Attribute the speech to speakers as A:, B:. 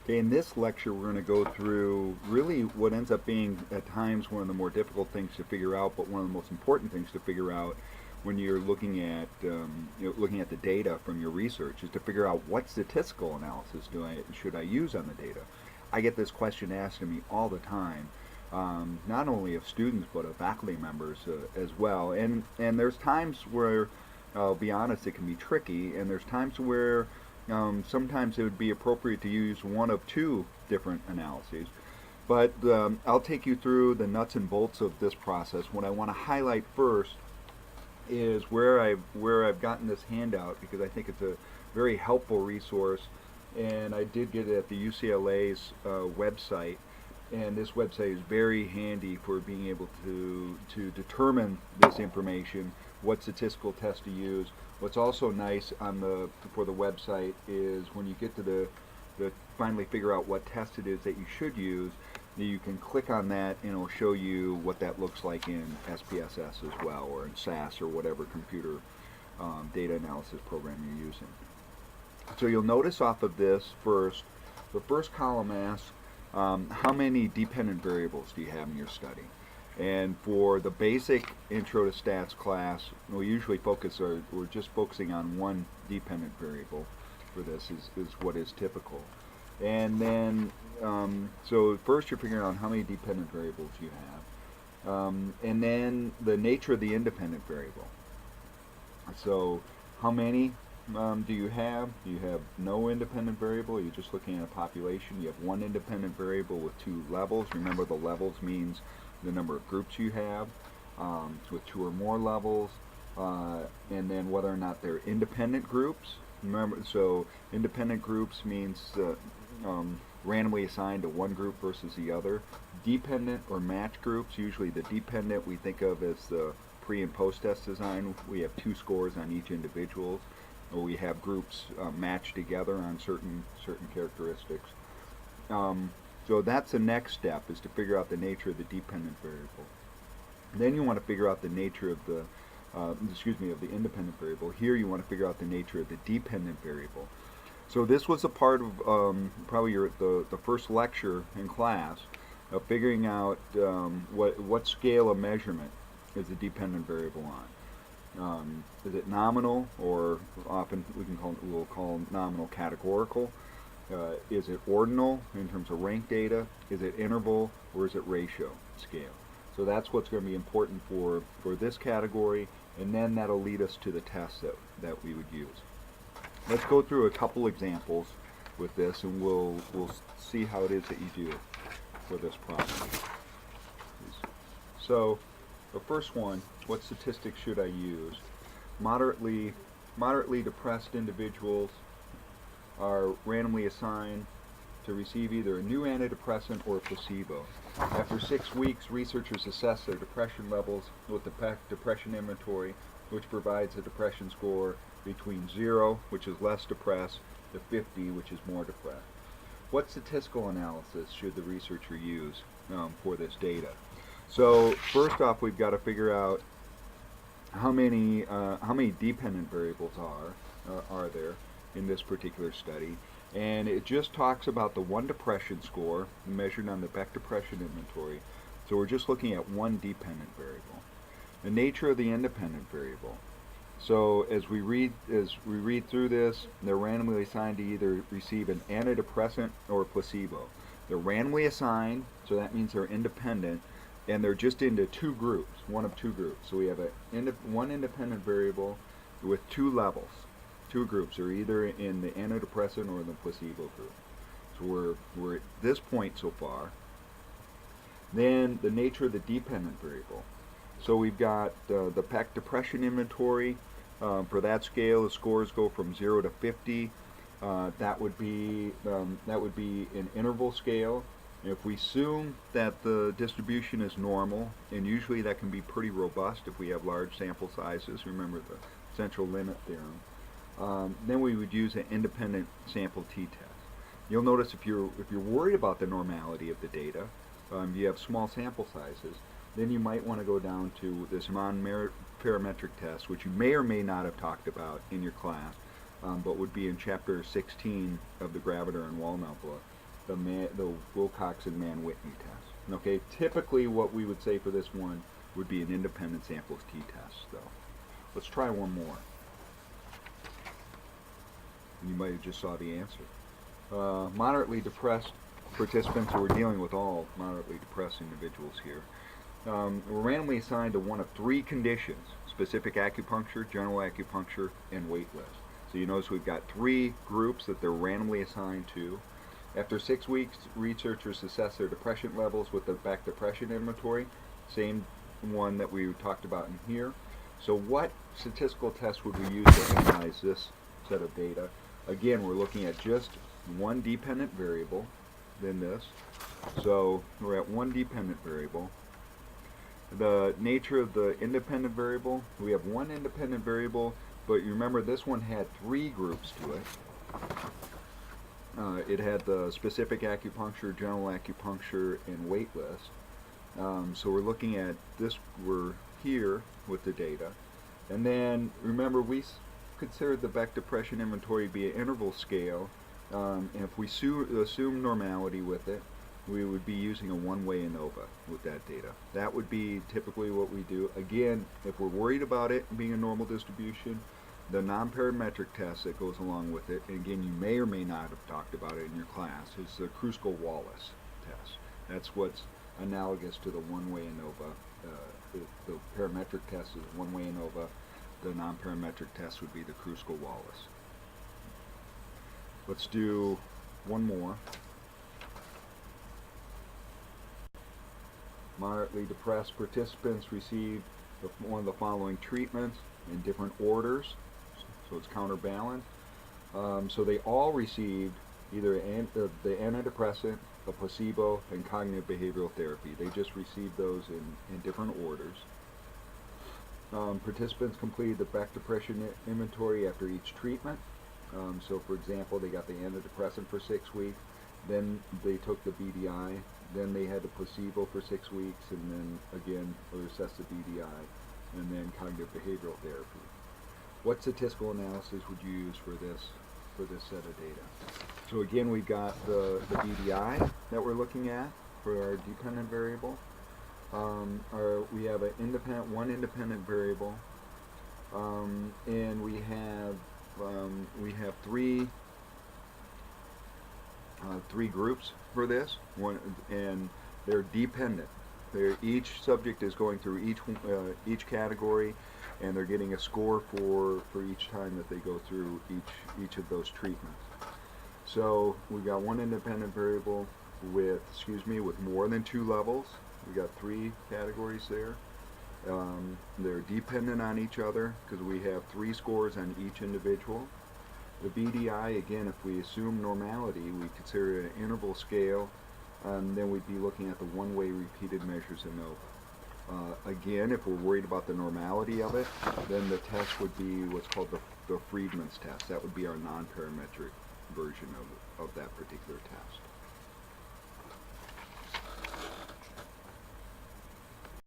A: Okay, in this lecture, we're going to go through really what ends up being at times one of the more difficult things to figure out, but one of the most important things to figure out when you're looking at the data from your research is to figure out what statistical analysis should I use on the data. I get this question asked of me all the time, not only of students but of faculty members as well. And there's times where, I'll be honest, it can be tricky, and there's times where sometimes it would be appropriate to use one of two different analyses. But I'll take you through the nuts and bolts of this process. What I want to highlight first is where I've gotten this handout, because I think it's a very helpful resource, and I did get it at the UCLA's website. And this website is very handy for being able to determine this information, what statistical test to use. What's also nice for the website is when you get to the finally figure out what test it is that you should use, you can click on that and it'll show you what that looks like in SPSS as well, or in SAS, or whatever computer data analysis program you're using. So you'll notice off of this first, the first column asks how many dependent variables do you have in your study? And for the basic intro to stats class, we usually we're just focusing on one dependent variable for this is what is typical. And then, so first you're figuring out how many dependent variables you have. And then the nature of the independent variable. So how many do you have? Do you have no independent variable? You're just looking at a population. You have one independent variable with two levels. Remember, the levels means the number of groups you have, with two or more levels, and then whether or not they're independent groups. Remember, so independent groups means randomly assigned to one group versus the other. Dependent or match groups, usually the dependent we think of as the pre and post test design. We have two scores on each individual, or we have groups matched together on certain characteristics. So that's the next step, is to figure out the nature of the dependent variable. Then you want to figure out the nature of the of the independent variable. Here you want to figure out the nature of the dependent variable. So this was a part of probably the first lecture in class of figuring out what scale of measurement is the dependent variable on. Is it nominal, or often we'll call nominal categorical? Is it ordinal in terms of rank data? Is it interval, or is it ratio scale? So that's what's going to be important for this category, and then that'll lead us to the tests that we would use. Let's go through a couple examples with this, and we'll see how it is that you do it for this problem. So the first one, what statistics should I use? Moderately depressed individuals are randomly assigned to receive either a new antidepressant or a placebo. After 6 weeks, researchers assess their depression levels with the PEC depression inventory, which provides a depression score between 0, which is less depressed, to 50, which is more depressed. What statistical analysis should the researcher use for this data? So first off, we've got to figure out how many dependent variables are there in this particular study, and it just talks about the one depression score measured on the Beck Depression Inventory. So we're just looking at one dependent variable. The nature of the independent variable. So as we read through this, they're randomly assigned to either receive an antidepressant or a placebo. They're randomly assigned, so that means they're independent, and they're just into two groups, one of two groups. So we have one independent variable with two levels. Two groups are either in the antidepressant or the placebo group. So we're at this point so far. Then the nature of the dependent variable. So we've got the PEC Depression Inventory. For that scale, the scores go from 0 to 50. That would be an interval scale. If we assume that the distribution is normal, and usually that can be pretty robust if we have large sample sizes. Remember the central limit theorem. Then we would use an independent sample t-test. You'll notice if you're worried about the normality of the data, you have small sample sizes, then you might want to go down to this non-parametric test, which you may or may not have talked about in your class, but would be in chapter 16 of the Graviter and Walnut book. the Wilcox and Mann-Whitney test. Okay, typically what we would say for this one would be an independent samples t-test, though. Let's try one more. You might have just saw the answer. Moderately depressed participants, so we're dealing with all moderately depressed individuals here, were randomly assigned to one of three conditions: specific acupuncture, general acupuncture, and wait list. So you notice we've got three groups that they're randomly assigned to. After 6 weeks, researchers assessed their depression levels with the Beck Depression Inventory, same one that we talked about in here. So what statistical test would we use to analyze this set of data? Again, we're looking at just one dependent variable in this. So we're at one dependent variable. The nature of the independent variable, we have one independent variable, but you remember this one had three groups to it. It had the specific acupuncture, general acupuncture, and wait list. So we're looking at this, we're here with the data. And then remember, we considered the Beck Depression Inventory to be an interval scale. And if we assume normality with it, we would be using a one-way ANOVA with that data. That would be typically what we do. Again, if we're worried about it being a normal distribution, the non-parametric test that goes along with it, and again, you may or may not have talked about it in your class, is the Kruskal-Wallis test. That's what's analogous to the one-way ANOVA. The parametric test is one-way ANOVA. The non-parametric test would be the Kruskal-Wallis. Let's do one more. Moderately depressed participants received one of the following treatments in different orders, so it's counterbalanced. So they all received either the antidepressant, a placebo, and cognitive behavioral therapy. They just received those in different orders. Participants completed the Beck Depression Inventory after each treatment. So for example, they got the antidepressant for 6 weeks, then they took the BDI, then they had the placebo for 6 weeks, and then again they assessed the BDI, and then cognitive behavioral therapy. What statistical analysis would you use for this set of data? So again, we've got the BDI that we're looking at for our dependent variable. We have one independent variable, and we have three groups for this one, and they're dependent. Each subject is going through each category, and they're getting a score for each time that they go through each of those treatments. So we've got one independent variable with more than 2 levels. We got 3 categories there. They're dependent on each other because we have 3 scores on each individual. The BDI, again, if we assume normality, we consider it an interval scale, then we'd be looking at the one-way repeated measures ANOVA. Again, if we're worried about the normality of it, then the test would be what's called the Friedman's test. That would be our non-parametric version of that particular test.